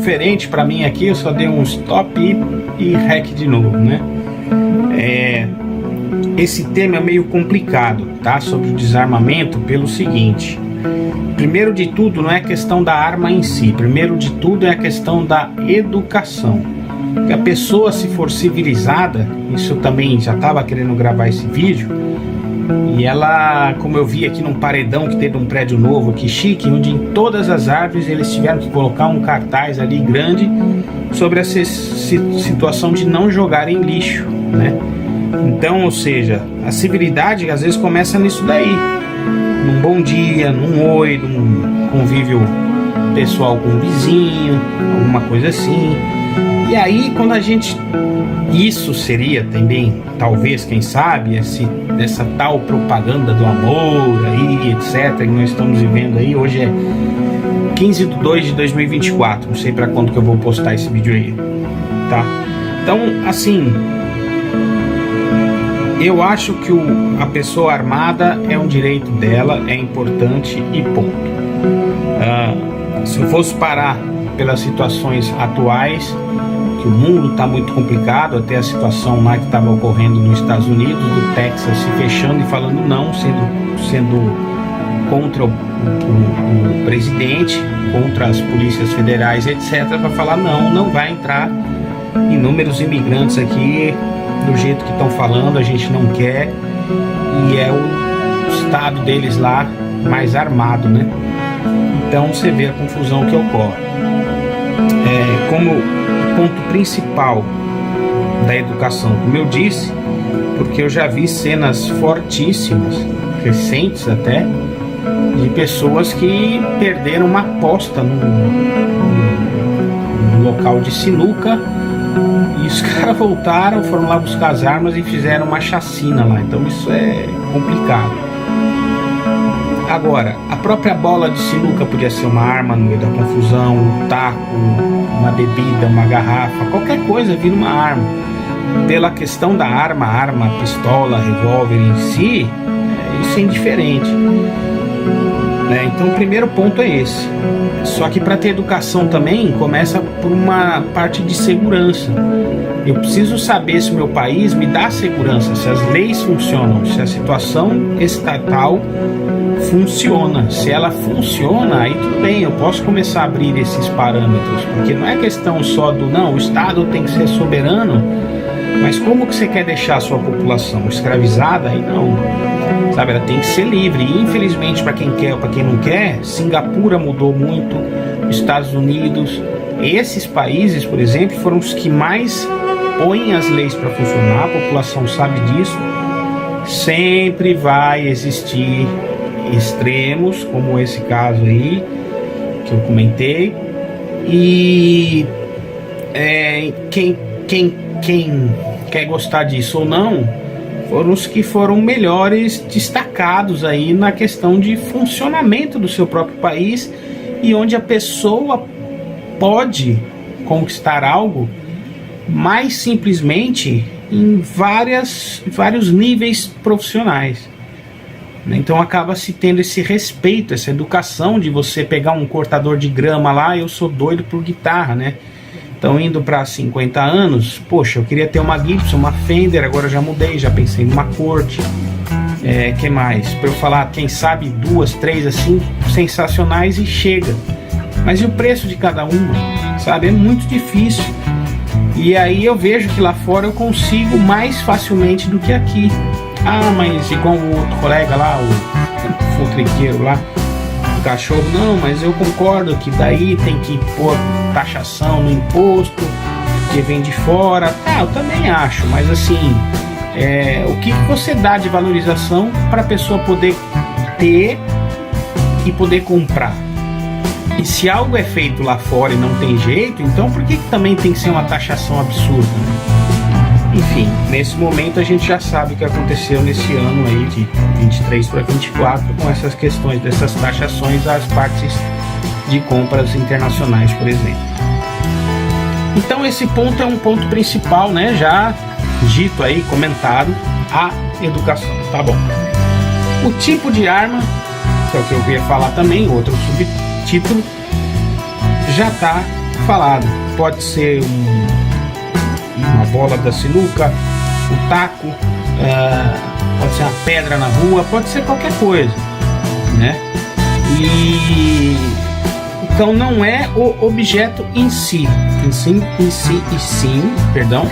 diferente para mim aqui, eu só dei um stop e rec de novo, né? Esse tema é meio complicado, tá? Sobre o desarmamento, pelo seguinte: primeiro de tudo, não é a questão da arma em si, primeiro de tudo é a questão da educação. Que a pessoa, se for civilizada, isso eu também já estava querendo gravar esse vídeo, e ela, como eu vi aqui num paredão que teve um prédio novo aqui chique, onde em todas as árvores eles tiveram que colocar um cartaz ali grande sobre essa situação de não jogarem lixo, né? Então, ou seja, a civilidade às vezes começa nisso daí, num bom dia, num oi, num convívio pessoal com o vizinho, alguma coisa assim. E aí, quando a gente... Isso seria também, talvez, quem sabe, essa tal propaganda do amor aí, etc., que nós estamos vivendo aí. Hoje é 15/2/2024, não sei para quando que eu vou postar esse vídeo aí, tá? Então, assim, eu acho que a pessoa armada é um direito dela, é importante e ponto. Se eu fosse parar pelas situações atuais, que o mundo está muito complicado, até a situação lá que estava ocorrendo nos Estados Unidos, do Texas se fechando e falando não, sendo contra o presidente, contra as polícias federais, etc., para falar não vai entrar inúmeros imigrantes aqui do jeito que estão falando, a gente não quer, e é o estado deles lá mais armado, né? Então você vê a confusão que ocorre. Como ponto principal da educação, como eu disse, porque eu já vi cenas fortíssimas, recentes até, de pessoas que perderam uma aposta num local de sinuca, e os caras voltaram, foram lá buscar as armas e fizeram uma chacina lá. Então isso é complicado. Agora, a própria bola de sinuca podia ser uma arma no meio da confusão, um taco, uma bebida, uma garrafa, qualquer coisa vira uma arma. Pela questão da arma, pistola, revólver em si, isso é indiferente. Então o primeiro ponto é esse. Só que para ter educação também começa por uma parte de segurança. Eu preciso saber se o meu país me dá segurança, se as leis funcionam, se a situação estatal funciona. Se ela funciona, aí tudo bem, eu posso começar a abrir esses parâmetros, porque não é questão só do não, o Estado tem que ser soberano, mas como que você quer deixar a sua população escravizada? Aí não, sabe, ela tem que ser livre. E infelizmente, para quem quer ou para quem não quer, Singapura mudou muito, Estados Unidos, esses países, por exemplo, foram os que mais põem as leis para funcionar. A população sabe disso. Sempre vai existir extremos, como esse caso aí que eu comentei, e quem quer gostar disso ou não, foram os que foram melhores destacados aí na questão de funcionamento do seu próprio país, e onde a pessoa pode conquistar algo mais simplesmente em vários níveis profissionais. Então acaba se tendo esse respeito, essa educação de você pegar um cortador de grama lá, eu sou doido por guitarra, né? Então indo para 50 anos, poxa, eu queria ter uma Gibson, uma Fender, agora já mudei, já pensei numa Corte. Que mais? Para eu falar, quem sabe 2, 3 assim, sensacionais e chega. Mas e o preço de cada uma, sabe? É muito difícil. E aí eu vejo que lá fora eu consigo mais facilmente do que aqui. Ah, mas igual o outro colega lá, o futriqueiro lá, o cachorro, não, mas eu concordo que daí tem que pôr taxação no imposto, porque vem de fora. Eu também acho, mas assim, o que você dá de valorização para a pessoa poder ter e poder comprar? E se algo é feito lá fora e não tem jeito, então por que também tem que ser uma taxação absurda, né? Enfim, nesse momento a gente já sabe o que aconteceu nesse ano aí de 23 para 24 com essas questões dessas taxações às partes de compras internacionais, por exemplo. Então esse ponto é um ponto principal, né? Já dito aí, comentado, a educação, tá bom. O tipo de arma, que é o que eu ia falar também, outro subtítulo, já está falado. Pode ser uma bola da sinuca, um taco, pode ser uma pedra na rua, pode ser qualquer coisa, né? E então não é o objeto em si, perdão,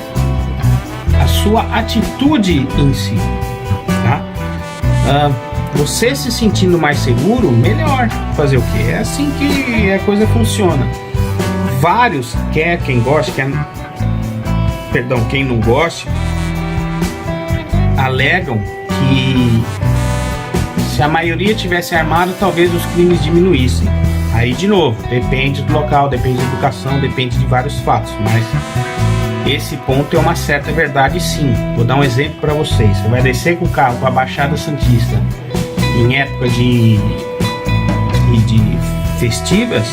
a sua atitude em si, tá? Você se sentindo mais seguro, melhor. Fazer o quê? É assim que a coisa funciona. Vários, quem gosta, quem não gosta, alegam que se a maioria tivesse armado, talvez os crimes diminuíssem. Aí, de novo, depende do local, depende da educação, depende de vários fatos, mas esse ponto é uma certa verdade, sim. Vou dar um exemplo para vocês. Você vai descer com o carro com a Baixada Santista em época de festivas,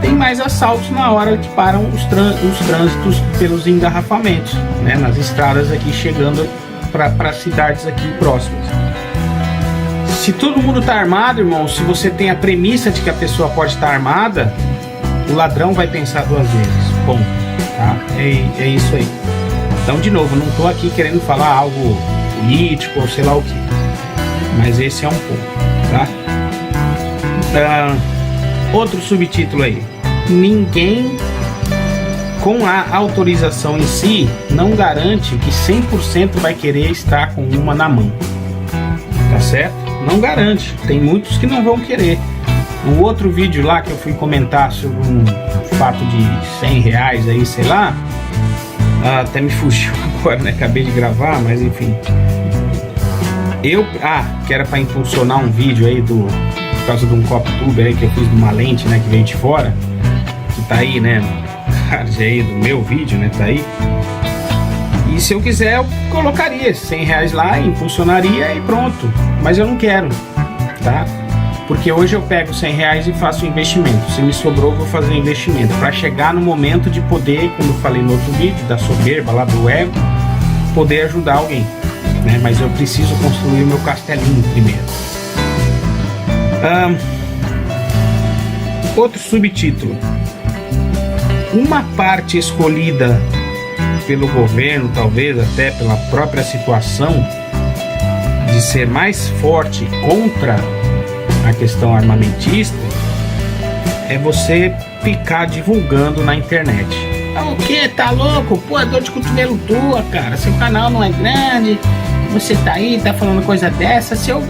tem mais assaltos na hora que param os trânsitos pelos engarrafamentos, né, nas estradas aqui chegando para cidades aqui próximas. Se todo mundo tá armado, irmão, se você tem a premissa de que a pessoa pode estar armada, o ladrão vai pensar duas vezes. Bom, tá? É isso aí. Então, de novo, não tô aqui querendo falar algo político ou sei lá o que, mas esse é um ponto, tá? Outro subtítulo aí: ninguém com a autorização em si não garante que 100% vai querer estar com uma na mão, tá certo? Não garante, tem muitos que não vão querer. No outro vídeo lá que eu fui comentar sobre um fato de R$100 aí, sei lá, até me fugiu agora, né? Acabei de gravar, mas enfim. Que era para impulsionar um vídeo aí por causa de um coptube aí que eu fiz de uma lente, né, que veio de fora, que tá aí, né, no card aí do meu vídeo, né, tá aí. E se eu quiser, eu colocaria R$100 lá, impulsionaria e pronto. Mas eu não quero, tá? Porque hoje eu pego R$100 e faço investimento. Se me sobrou, eu vou fazer investimento para chegar no momento de poder, como eu falei no outro vídeo, da soberba lá do ego, poder ajudar alguém, né? Mas eu preciso construir o meu castelinho primeiro. Outro subtítulo: uma parte escolhida pelo governo, talvez até pela própria situação, de ser mais forte contra a questão armamentista, é você ficar divulgando na internet. O que? Tá louco? Pô, é dor de cotovelo tua, cara. Seu canal não é grande, você tá aí, tá falando coisa dessa. Se eu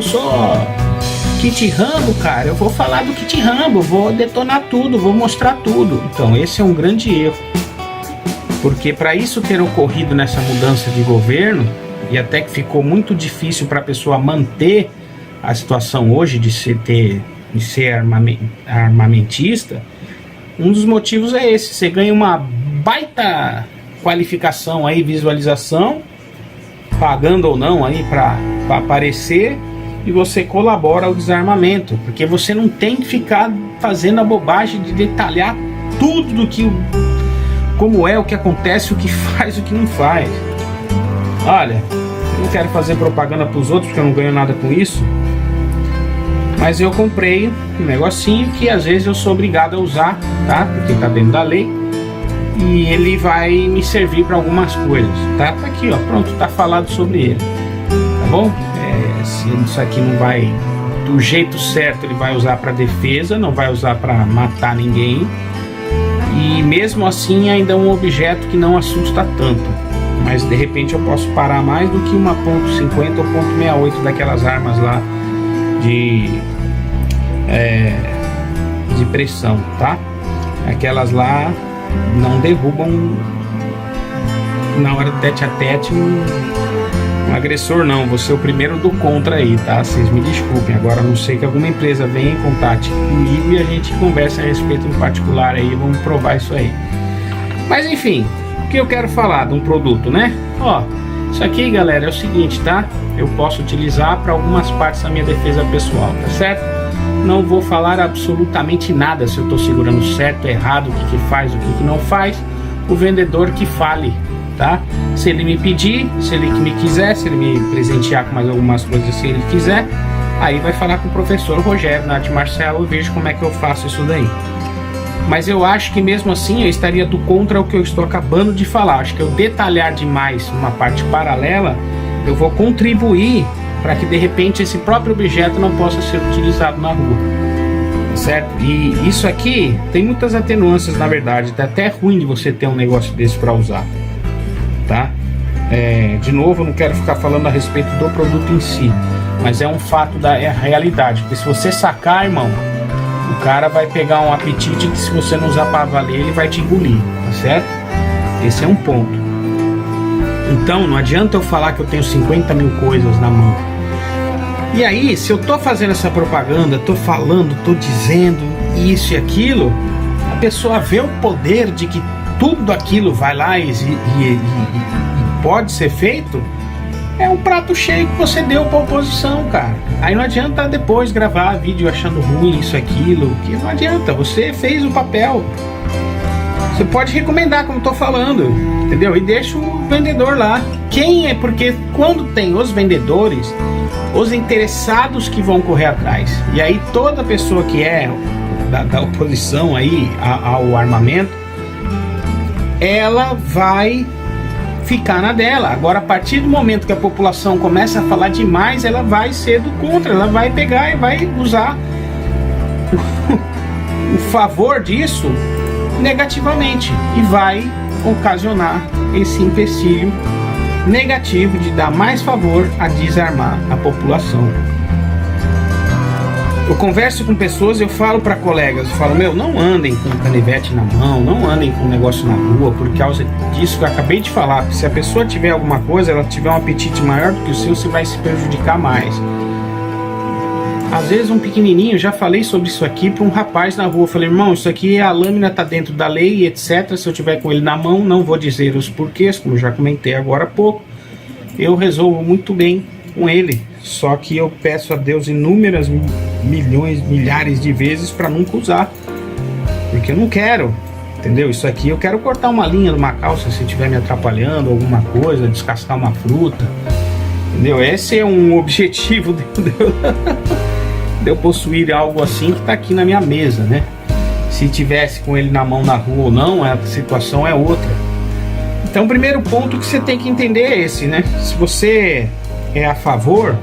sou Kit Rambo, cara, eu vou falar do Kit Rambo, vou detonar tudo, vou mostrar tudo. Então esse é um grande erro, porque para isso ter ocorrido nessa mudança de governo, e até que ficou muito difícil para a pessoa manter a situação hoje de ser armamentista, um dos motivos é esse: você ganha uma baita qualificação aí, visualização, pagando ou não aí para aparecer, e você colabora ao desarmamento, porque você não tem que ficar fazendo a bobagem de detalhar tudo do que, como é, o que acontece, o que faz, o que não faz. Olha, eu não quero fazer propaganda para os outros porque eu não ganho nada com isso, mas eu comprei um negocinho que às vezes eu sou obrigado a usar, tá? Porque tá dentro da lei, e ele vai me servir para algumas coisas, tá? Tá aqui, ó, pronto, tá falado sobre ele, tá bom? Se isso aqui não vai do jeito certo, ele vai usar para defesa, não vai usar para matar ninguém, e mesmo assim ainda é um objeto que não assusta tanto, mas de repente eu posso parar mais do que uma .50 ou .68 daquelas armas lá de pressão, tá? Aquelas lá não derrubam na hora do tete a tete um agressor, não. Vou ser o primeiro do contra aí, tá? Vocês me desculpem. Agora, a não sei que alguma empresa venha em contato comigo e a gente conversa a respeito em particular aí, vamos provar isso aí. Mas enfim, o que eu quero falar de um produto, né? Ó, isso aqui, galera, é o seguinte, tá? Eu posso utilizar para algumas partes da minha defesa pessoal, tá certo? Não vou falar absolutamente nada se eu tô segurando certo, errado, o que faz, o que não faz. O vendedor que fale, tá? Se ele me pedir, se ele me quiser, se ele me presentear com mais algumas coisas, se ele quiser, aí vai falar com o professor Rogério, na arte marcial, eu vejo como é que eu faço isso daí. Mas eu acho que mesmo assim eu estaria do contra o que eu estou acabando de falar. Acho que eu detalhar demais uma parte paralela, eu vou contribuir para que de repente esse próprio objeto não possa ser utilizado na rua, certo? E isso aqui tem muitas atenuantes, na verdade. Tá até ruim de você ter um negócio desse para usar, tá? De novo, eu não quero ficar falando a respeito do produto em si, mas é um fato da realidade. Porque se você sacar, irmão, o cara vai pegar um apetite que, se você não usar para valer, ele vai te engolir, tá certo? Esse é um ponto. Então não adianta eu falar que eu tenho 50 mil coisas na mão. E aí, se eu tô fazendo essa propaganda, tô falando, tô dizendo isso e aquilo, a pessoa vê o poder de que tudo aquilo vai lá e pode ser feito. É um prato cheio que você deu pra oposição, cara. Aí não adianta depois gravar vídeo achando ruim isso, aquilo, que não adianta, você fez o papel. Você pode recomendar, como eu tô falando, entendeu? E deixa o vendedor lá. Porque quando tem os vendedores, os interessados que vão correr atrás. E aí toda pessoa que é da oposição aí ao armamento, ela vai ficar na dela. Agora, a partir do momento que a população começa a falar demais, ela vai ser do contra, ela vai pegar e vai usar o favor disso negativamente e vai ocasionar esse empecilho negativo de dar mais favor a desarmar a população. Eu converso com pessoas, eu falo para colegas, eu falo, não andem com canivete na mão, não andem com negócio na rua, por causa disso que eu acabei de falar. Se a pessoa tiver alguma coisa, ela tiver um apetite maior do que o seu, você vai se prejudicar mais. Às vezes um pequenininho, já falei sobre isso aqui para um rapaz na rua, eu falei, irmão, isso aqui, a lâmina tá dentro da lei, etc. Se eu tiver com ele na mão, não vou dizer os porquês, como já comentei agora há pouco, eu resolvo muito bem com ele. Só que eu peço a Deus inúmeras milhares de vezes para nunca usar, porque eu não quero, entendeu? Isso aqui eu quero cortar uma linha numa calça se estiver me atrapalhando, alguma coisa, descascar uma fruta, entendeu? Esse é um objetivo de eu possuir algo assim que está aqui na minha mesa, né? Se tivesse com ele na mão na rua ou não, a situação é outra. Então o primeiro ponto que você tem que entender é esse, né? Se você é a favor,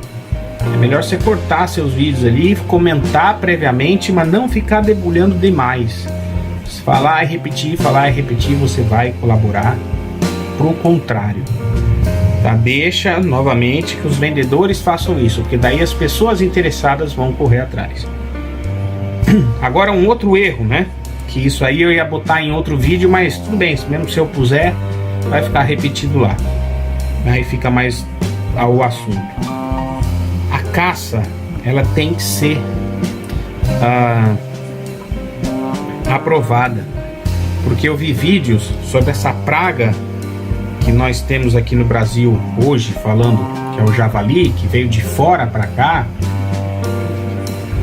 é melhor você cortar seus vídeos ali, comentar previamente, mas não ficar debulhando demais. Se falar e repetir, você vai colaborar pro contrário. Tá? Deixa novamente que os vendedores façam isso, porque daí as pessoas interessadas vão correr atrás. Agora um outro erro, né? Que isso aí eu ia botar em outro vídeo, mas tudo bem, mesmo se eu puser, vai ficar repetido lá. Aí fica mais ao assunto. A caça, ela tem que ser aprovada, porque eu vi vídeos sobre essa praga que nós temos aqui no Brasil hoje, falando que é o javali, que veio de fora para cá.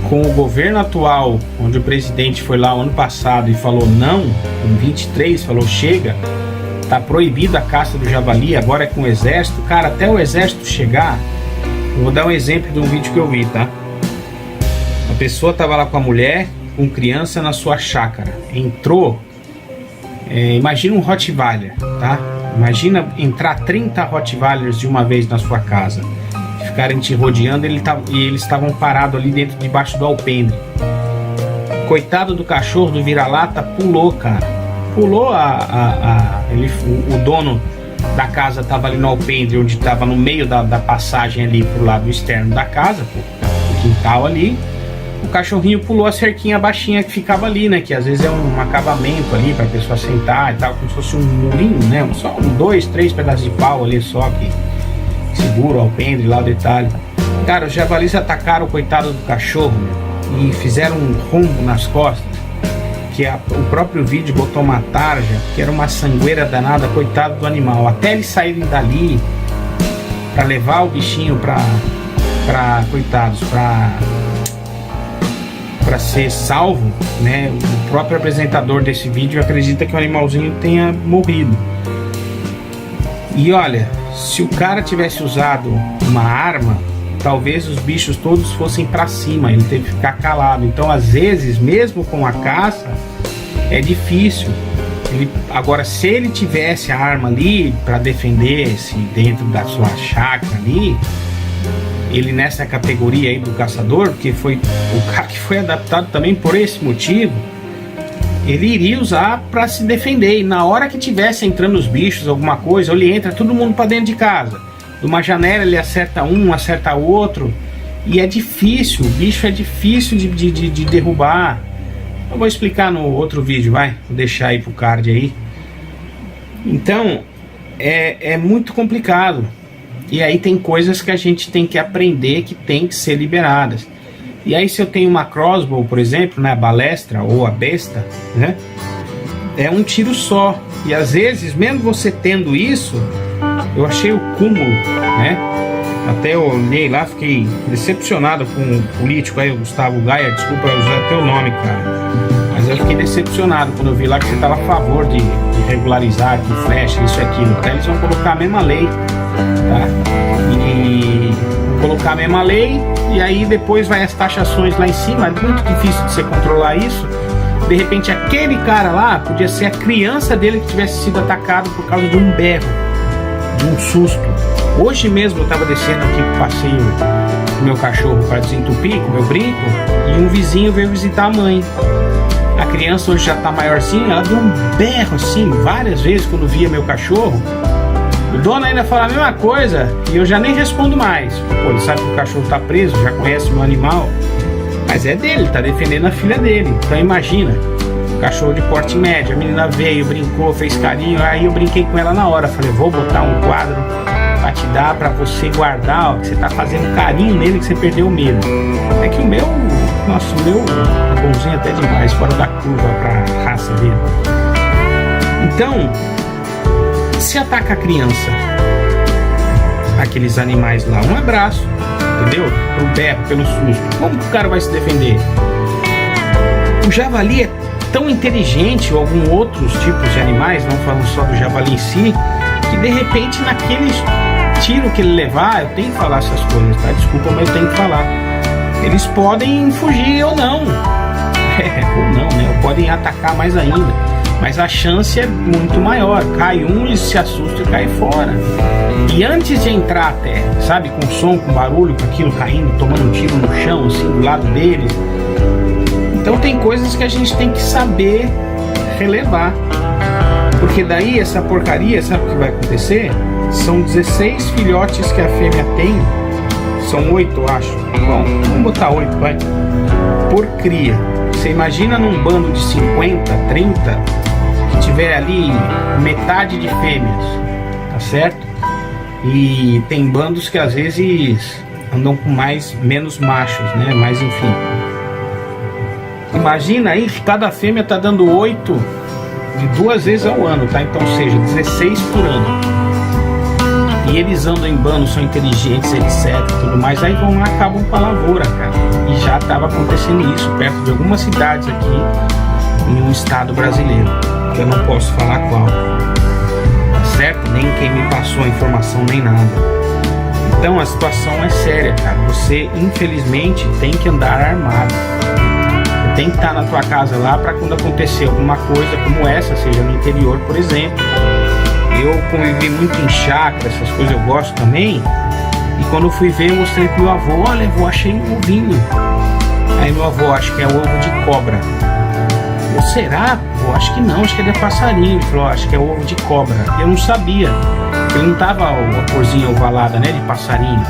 Com o governo atual, onde o presidente foi lá o ano passado e falou não, em 23 falou chega, tá proibida a caça do javali, agora é com o exército. Cara, até o exército chegar, eu vou dar um exemplo de um vídeo que eu vi, tá? A pessoa tava lá com a mulher, com criança na sua chácara, entrou, imagina um Rottweiler, tá? Imagina entrar 30 Rottweilers de uma vez na sua casa, ficarem te rodeando, e eles estavam parados ali dentro, debaixo do alpendre. Coitado do cachorro, do vira-lata, pulou, cara. Pulou o dono da casa estava ali no alpendre, onde estava no meio da passagem ali pro lado externo da casa, pro quintal ali. O cachorrinho pulou a cerquinha baixinha que ficava ali, né? Que às vezes é um acabamento ali para a pessoa sentar e tal, como se fosse um murinho, né? Só 2, 3 pedaços de pau ali só que segura o alpendre lá, o detalhe. Cara, os javalis atacaram o coitado do cachorro, meu, e fizeram um rombo nas costas, que o próprio vídeo botou uma tarja, que era uma sangueira danada, coitado do animal. Até eles saírem dali para levar o bichinho para coitados, para ser salvo, né? O próprio apresentador desse vídeo acredita que o animalzinho tenha morrido. E olha, se o cara tivesse usado uma arma, talvez os bichos todos fossem para cima, ele teve que ficar calado. Então às vezes, mesmo com a caça, é difícil. Agora, se ele tivesse a arma ali para defender-se dentro da sua chácara ali, ele nessa categoria aí do caçador, porque foi o cara que foi adaptado também por esse motivo, ele iria usar para se defender. E na hora que tivesse entrando os bichos, alguma coisa, ele entra todo mundo para dentro de casa. De uma janela ele acerta um, acerta outro. E é difícil, o bicho é difícil de derrubar. Eu vou explicar no outro vídeo, vai? Vou deixar aí pro card aí. Então, é muito complicado. E aí tem coisas que a gente tem que aprender que tem que ser liberadas. E aí se eu tenho uma crossbow, por exemplo, né, a balestra ou a besta, né, é um tiro só. E às vezes, mesmo você tendo isso, eu achei o cúmulo, né? Até eu olhei lá, fiquei decepcionado com o político aí, o Gustavo Gaia, desculpa usar teu nome, cara. Mas eu fiquei decepcionado quando eu vi lá que você estava a favor de regularizar de flecha, isso e aquilo. Então eles vão colocar a mesma lei, tá? E colocar a mesma lei, e aí depois vai as taxações lá em cima. É muito difícil de você controlar isso. De repente aquele cara lá podia ser a criança dele que tivesse sido atacado por causa de um berro, de um susto. Hoje mesmo eu estava descendo aqui pro passeio do meu cachorro para desentupir com o meu brinco, e um vizinho veio visitar a mãe. A criança hoje já está maiorzinha, ela deu um berro assim várias vezes quando via meu cachorro. O dono ainda fala a mesma coisa e eu já nem respondo mais. Pô, ele sabe que o cachorro está preso, já conhece o meu animal, mas é dele, tá defendendo a filha dele. Então imagina, cachorro de porte médio, a menina veio, brincou, fez carinho, aí eu brinquei com ela na hora, falei, vou botar um quadro pra te dar, pra você guardar, ó, que você tá fazendo carinho nele, que você perdeu o medo. É que o meu, nossa, o meu é bonzinho até demais, fora da curva pra raça dele. Então, se ataca a criança, aqueles animais lá, um abraço, entendeu? Pro berro, pelo susto, como que o cara vai se defender? O javali é tão inteligente, ou alguns outros tipos de animais, não falando só do javali em si, que de repente naquele tiro que ele levar, eu tenho que falar essas coisas, tá? Desculpa, mas eu tenho que falar. Eles podem fugir ou não. Ou não, né? Ou podem atacar mais ainda. Mas a chance é muito maior. Cai um, ele se assusta e cai fora. E antes de entrar até, sabe, com som, com barulho, com aquilo caindo, tomando um tiro no chão, assim, do lado deles. Então tem coisas que a gente tem que saber relevar. Porque daí essa porcaria, sabe o que vai acontecer? São 16 filhotes que a fêmea tem. São 8, eu acho. Bom, vamos botar 8, vai. Por cria. Você imagina num bando de 50, 30, que tiver ali metade de fêmeas, tá certo? E tem bandos que às vezes andam com menos machos, né? Mas enfim. Imagina aí que cada fêmea tá dando 8 de 2 vezes ao ano, tá? Então, ou seja, 16 por ano. E eles andam em bando, são inteligentes, etc, tudo mais. Aí vão lá, acabam com a lavoura, cara. E já estava acontecendo isso perto de algumas cidades aqui em um estado brasileiro, que eu não posso falar qual, tá certo? Nem quem me passou a informação, nem nada. Então a situação é séria, cara. Você, infelizmente, tem que andar armado. Você tem que estar na tua casa lá para quando acontecer alguma coisa como essa, seja no interior, por exemplo. Eu convivi muito em chácara, essas coisas eu gosto também. E quando eu fui ver, eu mostrei pro meu avô, olha, avô, achei um ovinho. Aí meu avô, acho que é ovo de cobra. Eu, será? Eu acho que não, acho que é de passarinho. Ele falou, acho que é ovo de cobra. Eu não sabia. Ele não tava a corzinha ovalada, né, de passarinho.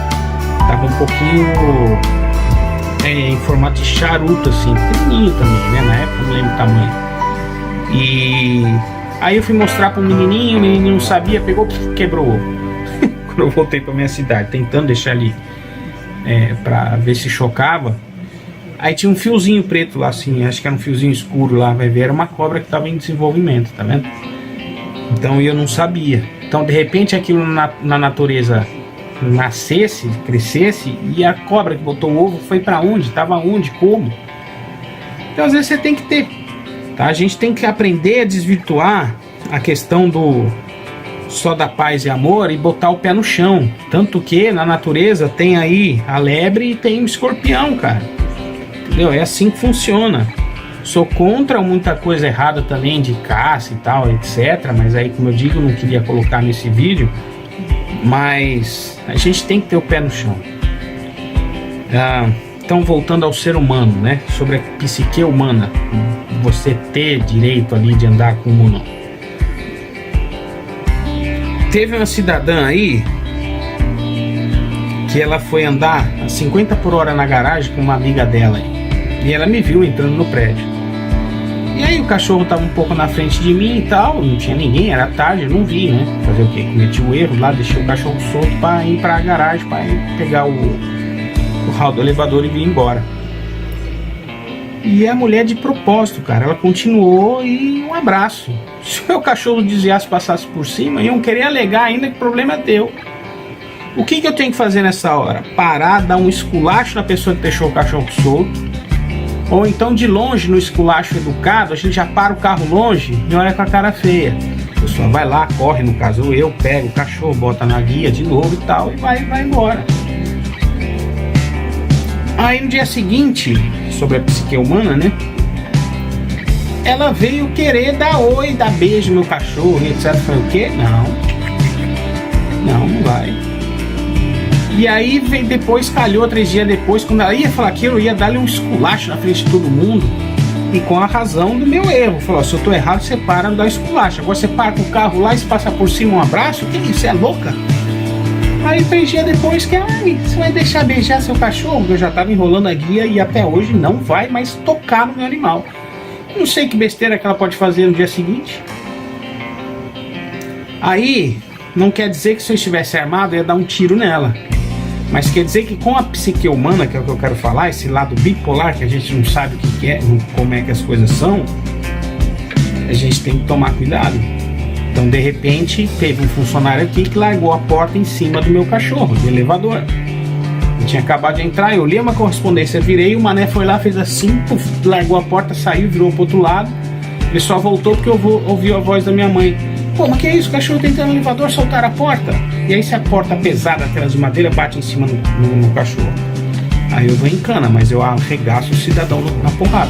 Tava um pouquinho em formato de charuto, assim, pequenininho também, né, na época, não lembro o tamanho. E aí eu fui mostrar para o menininho não sabia, pegou, quebrou o ovo. Quando eu voltei para minha cidade, tentando deixar ali para ver se chocava. Aí tinha um fiozinho preto lá, assim, acho que era um fiozinho escuro lá, vai ver, era uma cobra que estava em desenvolvimento, tá vendo? Então eu não sabia. Então de repente aquilo na natureza nascesse, crescesse, e a cobra que botou o ovo foi para onde? Estava onde? Como? Então às vezes você tem que ter. Tá? A gente tem que aprender a desvirtuar a questão do só da paz e amor e botar o pé no chão. Tanto que na natureza tem aí a lebre e tem o escorpião, cara. Entendeu? É assim que funciona. Sou contra muita coisa errada também de caça e tal, etc. Mas aí, como eu digo, não queria colocar nesse vídeo. Mas a gente tem que ter o pé no chão. Então, voltando ao ser humano, né? Sobre a psique humana, você ter direito ali de andar com um ou não. Teve uma cidadã aí que ela foi andar a 50 por hora na garagem com uma amiga dela e ela me viu entrando no prédio. E aí o cachorro estava um pouco na frente de mim e tal, não tinha ninguém, era tarde, eu não vi, né? Fazer o quê? Cometi o erro lá, deixei o cachorro solto para ir para a garagem, para ir pegar o hall do elevador e vir embora. E a mulher, de propósito, cara, ela continuou e um abraço. Se o meu cachorro desviasse, passasse por cima, iam querer alegar ainda que o problema é teu. O que eu tenho que fazer nessa hora? Parar, dar um esculacho na pessoa que deixou o cachorro solto, ou então de longe, no esculacho educado, a gente já para o carro longe e olha com a cara feia. A pessoa vai lá, corre, no caso eu, pego o cachorro, bota na guia de novo e tal, e vai embora. Aí no dia seguinte, sobre a psique humana, né? Ela veio querer dar oi, dar beijo no meu cachorro, etc. Eu falei, o quê? Não vai. E aí vem depois, calhou 3 dias depois, quando ela ia falar aquilo, eu ia dar-lhe um esculacho na frente de todo mundo. E com a razão do meu erro. Falou, se eu tô errado, você para de dar esculacho. Agora você para com o carro lá e se passa por cima um abraço? Que isso? Você é louca? Aí 3 dias depois que você vai deixar beijar seu cachorro? Eu já tava enrolando a guia e até hoje não vai mais tocar no meu animal. Não sei que besteira que ela pode fazer no dia seguinte. Aí, não quer dizer que se eu estivesse armado eu ia dar um tiro nela. Mas quer dizer que com a psique humana, que é o que eu quero falar, esse lado bipolar, que a gente não sabe o que é, como é que as coisas são, a gente tem que tomar cuidado. Então, de repente, teve um funcionário aqui que largou a porta em cima do meu cachorro, do elevador. Eu tinha acabado de entrar, eu li uma correspondência, virei, o mané foi lá, fez assim, puf, largou a porta, saiu, virou pro outro lado. Ele só voltou porque ouviu a voz da minha mãe. Pô, mas que é isso? O cachorro tá entrando no elevador, soltar a porta. E aí se a porta pesada, aquelas de madeira, bate em cima no cachorro. Aí eu vou em cana, mas eu arregaço o cidadão na porrada.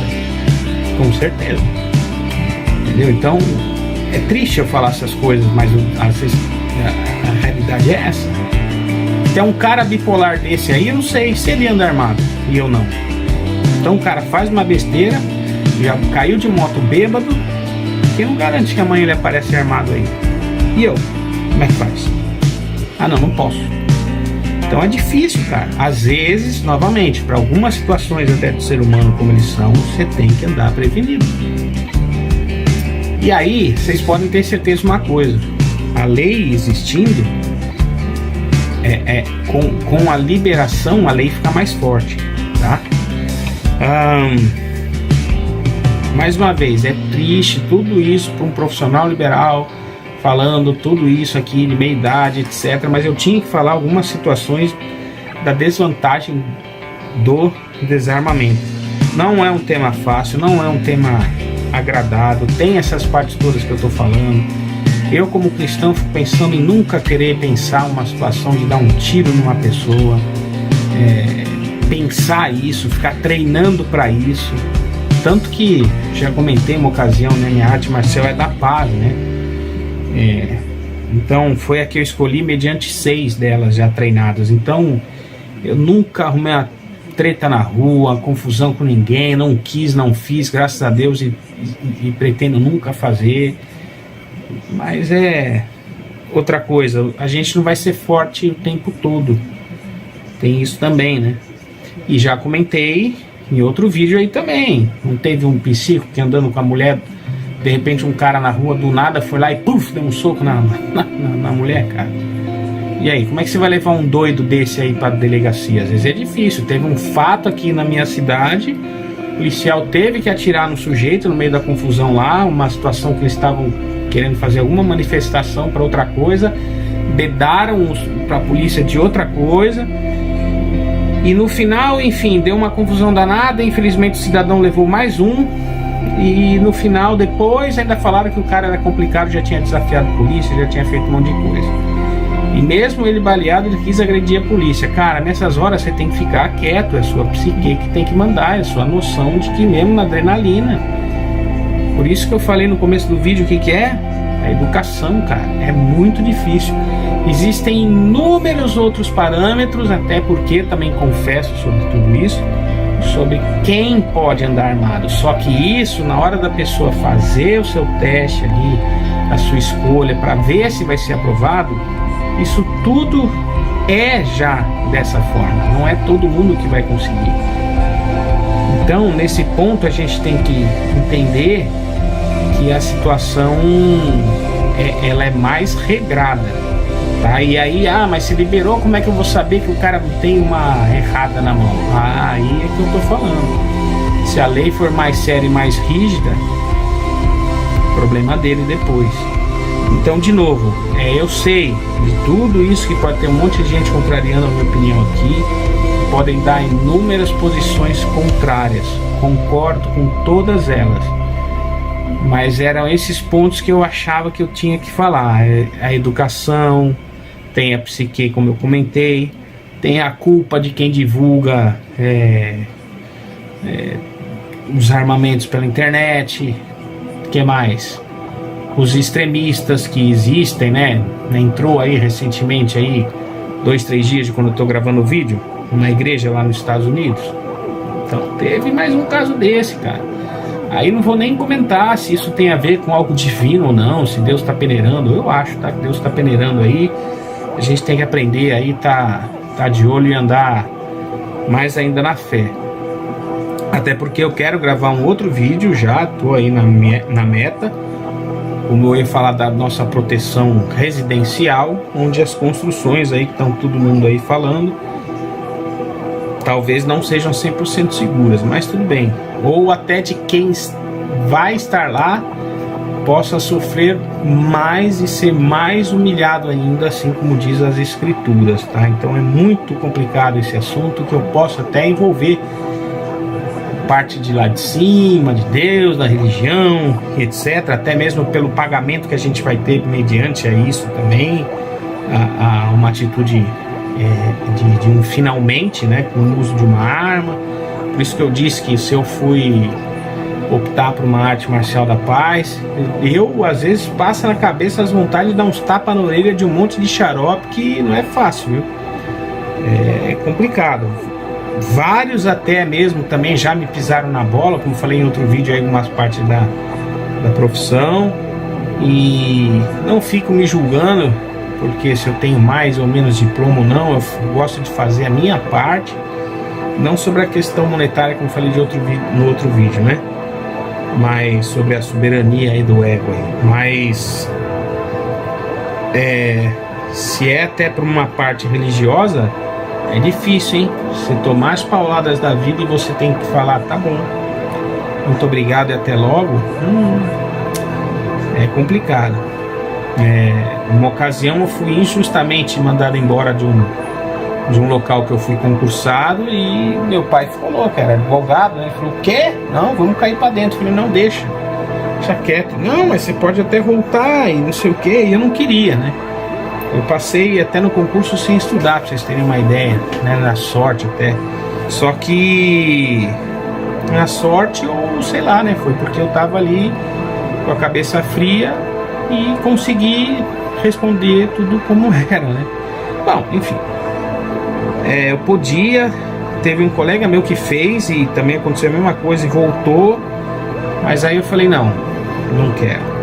Com certeza. Entendeu? Então, é triste eu falar essas coisas, mas a realidade é essa. Tem um cara bipolar desse aí, eu não sei se ele anda armado, e eu não. Então o cara faz uma besteira, já caiu de moto bêbado, quem não garante que amanhã ele aparece armado aí? E eu? Como é que faz? Não posso. Então é difícil, cara. Às vezes, novamente, para algumas situações até do ser humano como eles são, você tem que andar prevenido. E aí, vocês podem ter certeza de uma coisa: a lei existindo, com a liberação, a lei fica mais forte, tá? Mais uma vez, é triste tudo isso para um profissional liberal, falando tudo isso aqui de meia idade, etc. Mas eu tinha que falar algumas situações da desvantagem do desarmamento. Não é um tema fácil, não é um tema agradável, tem essas partes todas que eu estou falando. Eu, como cristão, fico pensando em nunca querer pensar uma situação de dar um tiro numa pessoa, pensar isso, ficar treinando para isso. Tanto que, já comentei uma ocasião, né, minha arte marcial é da paz, né? Então, foi a que eu escolhi mediante 6 delas já treinadas. Então, eu nunca arrumei uma treta na rua, confusão com ninguém, não quis, não fiz, graças a Deus, e pretendo nunca fazer. Mas outra coisa, a gente não vai ser forte o tempo todo. Tem isso também, né? E já comentei em outro vídeo aí também. Não teve um psico que andando com a mulher, de repente um cara na rua do nada foi lá e puf, deu um soco na mulher, cara. E aí, como é que você vai levar um doido desse aí pra delegacia? Às vezes é difícil. Teve um fato aqui na minha cidade, o policial teve que atirar no sujeito no meio da confusão lá, uma situação que eles estavam querendo fazer alguma manifestação para outra coisa, dedaram para a polícia de outra coisa, e no final, enfim, deu uma confusão danada. Infelizmente o cidadão levou mais um, e no final, depois ainda falaram que o cara era complicado, já tinha desafiado a polícia, já tinha feito um monte de coisa. E mesmo ele baleado, ele quis agredir a polícia. Cara, nessas horas você tem que ficar quieto, é a sua psique que tem que mandar, é a sua noção de que mesmo na adrenalina. Por isso que eu falei no começo do vídeo o que é? A educação, cara, é muito difícil. Existem inúmeros outros parâmetros, até porque também confesso sobre tudo isso, sobre quem pode andar armado. Só que isso, na hora da pessoa fazer o seu teste ali, a sua escolha, para ver se vai ser aprovado, isso tudo é já dessa forma. Não é todo mundo que vai conseguir. Então, nesse ponto, a gente tem que entender que a situação ela é mais regrada, tá? E aí, mas se liberou, como é que eu vou saber que o cara não tem uma errada na mão? Aí é que eu tô falando. Se a lei for mais séria e mais rígida, problema dele depois. Então, de novo, eu sei de tudo isso, que pode ter um monte de gente contrariando a minha opinião aqui, podem dar inúmeras posições contrárias, concordo com todas elas, mas eram esses pontos que eu achava que eu tinha que falar. A educação, tem a psique, como eu comentei, tem a culpa de quem divulga os armamentos pela internet, o que mais? Os extremistas que existem, né? Entrou aí recentemente, aí 2, 3 dias de quando eu tô gravando o vídeo, na igreja lá nos Estados Unidos. Então teve mais um caso desse, cara. Aí não vou nem comentar se isso tem a ver com algo divino ou não, se Deus está peneirando. Eu acho, tá? Que Deus está peneirando aí. A gente tem que aprender aí, tá de olho e andar mais ainda na fé. Até porque eu quero gravar um outro vídeo, já tô aí na meta. Como eu ia falar da nossa proteção residencial, onde as construções aí que estão todo mundo aí falando, talvez não sejam 100% seguras, mas tudo bem. Ou até de quem vai estar lá possa sofrer mais e ser mais humilhado ainda, assim como diz as escrituras, tá? Então é muito complicado esse assunto, que eu posso até envolver parte de lá de cima, de Deus, da religião, etc. Até mesmo pelo pagamento que a gente vai ter mediante a isso também, uma atitude de um finalmente, né, com o uso de uma arma. Por isso que eu disse que se eu fui optar por uma arte marcial da paz, eu às vezes passa na cabeça as vontades de dar uns tapas na orelha de um monte de xarope, que não é fácil, viu? É complicado. Vários até mesmo também já me pisaram na bola, como falei em outro vídeo aí, algumas partes da profissão, e não fico me julgando porque se eu tenho mais ou menos diploma ou não. Eu gosto de fazer a minha parte, não sobre a questão monetária, como falei no outro vídeo, né? Mas sobre a soberania aí do ego aí. Mas se é até por uma parte religiosa, é difícil, hein? Você tomar as pauladas da vida e você tem que falar, tá bom, muito obrigado e até logo. É complicado. Uma ocasião eu fui injustamente mandado embora de um local que eu fui concursado, e meu pai falou, que era advogado, né? Ele falou, o quê? Não, vamos cair pra dentro. Eu falei, não, deixa quieto. Não, mas você pode até voltar e não sei o quê. E eu não queria, né? Eu passei até no concurso sem estudar, pra vocês terem uma ideia, né? Na sorte até. Só que na sorte, ou sei lá, né? Foi porque eu tava ali com a cabeça fria e consegui responder tudo como era, né? Bom, enfim. Eu podia. Teve um colega meu que fez e também aconteceu a mesma coisa e voltou. Mas aí eu falei, não quero.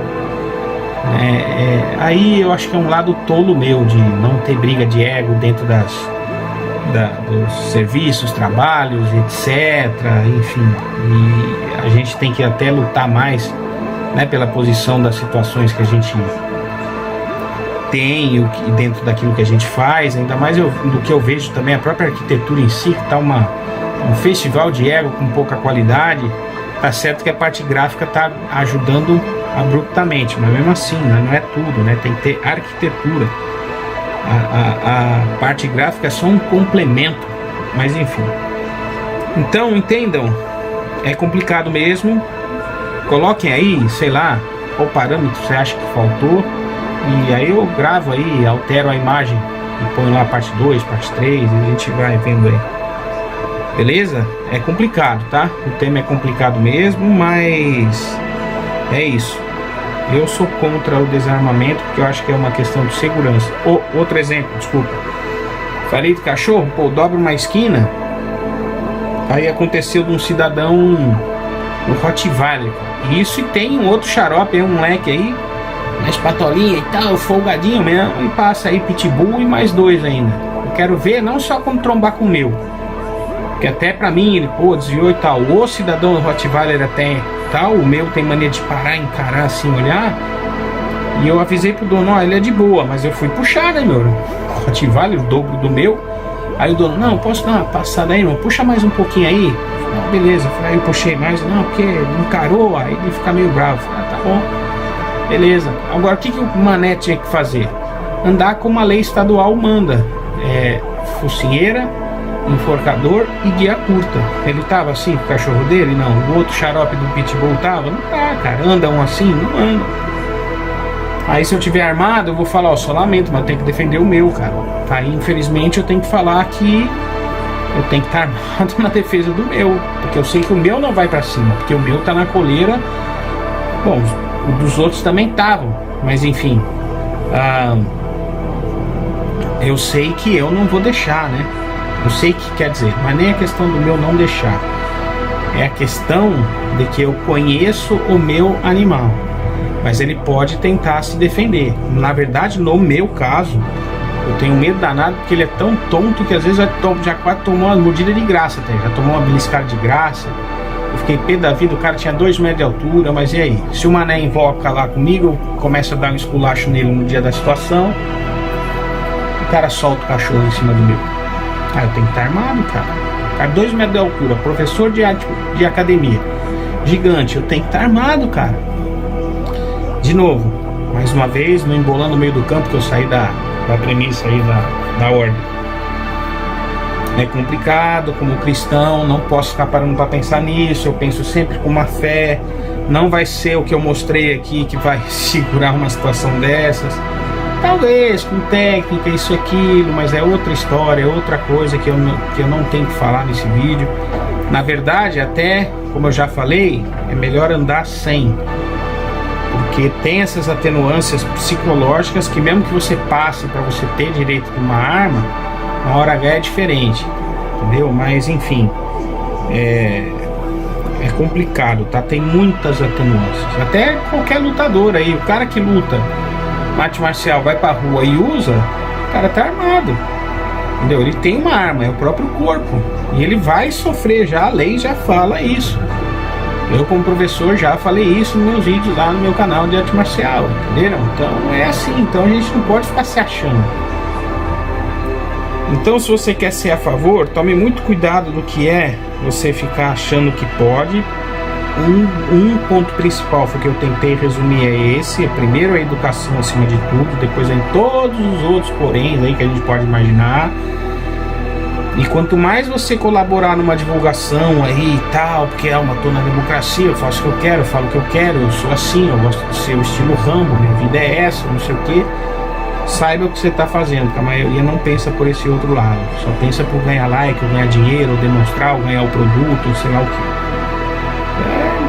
Aí eu acho que é um lado tolo meu de não ter briga de ego dentro dos serviços, trabalhos, etc. Enfim, e a gente tem que até lutar mais, né, pela posição das situações que a gente tem dentro daquilo que a gente faz. Ainda mais do que eu vejo também a própria arquitetura em si, que está um festival de ego com pouca qualidade. Tá certo que a parte gráfica tá ajudando abruptamente, mas mesmo assim, né, não é tudo, né? Tem que ter arquitetura. A parte gráfica é só um complemento, mas enfim. Então, entendam, é complicado mesmo. Coloquem aí, sei lá, qual parâmetro você acha que faltou. E aí eu gravo aí, altero a imagem e ponho lá parte 2, parte 3, e a gente vai vendo aí. Beleza? É complicado, tá? O tema é complicado mesmo, mas é isso. Eu sou contra o desarmamento porque eu acho que é uma questão de segurança. Outro exemplo, desculpa. Falei do cachorro, pô, dobra uma esquina. Aí aconteceu de um cidadão no Rottweiler. Isso, e tem um outro xarope, um moleque aí, mais patolinha e tal, folgadinho mesmo, e passa aí pitbull e mais 2 ainda. Eu quero ver não só como trombar com o meu, porque até pra mim ele, pô, desviou e tal. O cidadão do Rottweiler até tal, o meu tem mania de parar, encarar assim, olhar. E eu avisei pro dono, ó, ele é de boa, mas eu fui puxar, né, meu? Rottweiler, o dobro do meu. Aí o dono, não, posso dar uma passada aí, irmão? Puxa mais um pouquinho aí. Ah, beleza, aí eu puxei mais, não, porque encarou, aí ele fica meio bravo. Ah, tá bom, beleza. Agora, o que o mané tinha que fazer? Andar como a lei estadual manda. Focinheira, enforcador e guia curta. Ele tava assim com o cachorro dele? Não. O outro xarope do pitbull tava? Não tá, cara. Anda um assim? Não anda. Aí se eu tiver armado, eu vou falar, ó, só lamento, mas eu tenho que defender o meu, cara. Aí infelizmente eu tenho que falar que eu tenho que estar armado na defesa do meu, porque eu sei que o meu não vai pra cima, porque o meu tá na coleira. Bom, o dos outros também estavam, mas enfim, eu sei que eu não vou deixar, né? Eu sei que quer dizer, mas nem a questão do meu não deixar, é a questão de que eu conheço o meu animal, mas ele pode tentar se defender. Na verdade, no meu caso, eu tenho medo danado porque ele é tão tonto que às vezes já quase tomou uma mordida de graça até. Já tomou uma beliscada de graça. Eu fiquei pé da vida, o cara tinha 2 metros de altura, mas e aí? Se o mané invoca lá comigo, eu começo a dar um esculacho nele no dia da situação, o cara solta o cachorro em cima do meu. Eu tenho que estar armado, cara. Cara, 2 metros de altura, professor de academia, gigante, eu tenho que estar armado, cara. De novo, mais uma vez, não embolando no meio do campo, que eu saí da premissa aí da ordem. É complicado, como cristão, não posso ficar parando para pensar nisso. Eu penso sempre com uma fé. Não vai ser o que eu mostrei aqui que vai segurar uma situação dessas. Talvez com técnica, isso, aquilo, mas é outra história, é outra coisa que eu não tenho que falar nesse vídeo. Na verdade, até, como eu já falei, é melhor andar sem. Porque tem essas atenuâncias psicológicas que mesmo que você passe para você ter direito de uma arma, na hora H é diferente, entendeu? Mas enfim, é complicado, tá? Tem muitas atenuâncias. Até qualquer lutador aí, o cara que luta arte marcial, vai pra rua e usa, o cara tá armado, entendeu? Ele tem uma arma, é o próprio corpo, e ele vai sofrer, já a lei já fala isso. Eu, como professor, já falei isso nos meus vídeos lá no meu canal de arte marcial, entenderam? Então é assim, então a gente não pode ficar se achando. Então, se você quer ser a favor, tome muito cuidado do que é você ficar achando que pode. Um ponto principal foi que eu tentei resumir é esse. Primeiro a educação acima de tudo, depois em todos os outros poréns aí que a gente pode imaginar. E quanto mais você colaborar numa divulgação aí e tal, porque eu tô na democracia, eu faço o que eu quero, eu falo o que eu quero, eu sou assim, eu gosto de ser o estilo Rambo, minha vida é essa, não sei o que. Saiba o que você está fazendo, que a maioria não pensa por esse outro lado, só pensa por ganhar like, ou ganhar dinheiro, ou demonstrar, ou ganhar o produto, ou sei lá o que.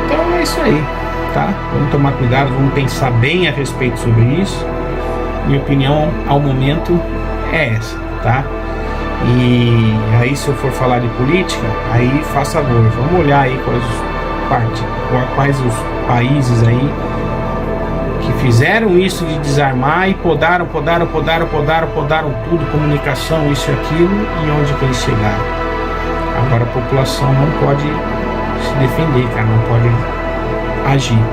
Então é isso aí, tá? Vamos tomar cuidado, vamos pensar bem a respeito sobre isso. Minha opinião ao momento é essa, tá? E aí, se eu for falar de política, aí faça favor, vamos olhar aí quais os países aí que fizeram isso de desarmar e podaram tudo, comunicação, isso e aquilo, e onde que eles chegaram. Agora a população não pode se defender, cara, não pode agir.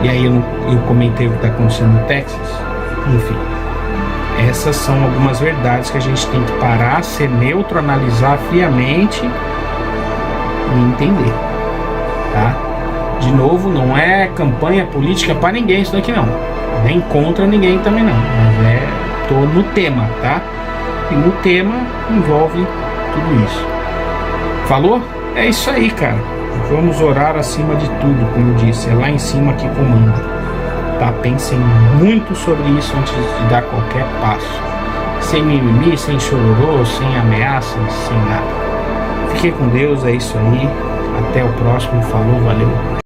E aí eu comentei o que está acontecendo no Texas. Enfim, essas são algumas verdades que a gente tem que parar, ser neutro, analisar friamente e entender, tá? De novo, não é campanha política para ninguém isso daqui não, nem contra ninguém também não, mas tô no tema, tá? E no tema envolve tudo isso. Falou? É isso aí, cara. Vamos orar acima de tudo, como eu disse, é lá em cima que comanda. tá? Pensem muito sobre isso antes de dar qualquer passo. Sem mimimi, sem chororô, sem ameaças, sem nada. Fique com Deus, é isso aí. Até o próximo. Falou, valeu.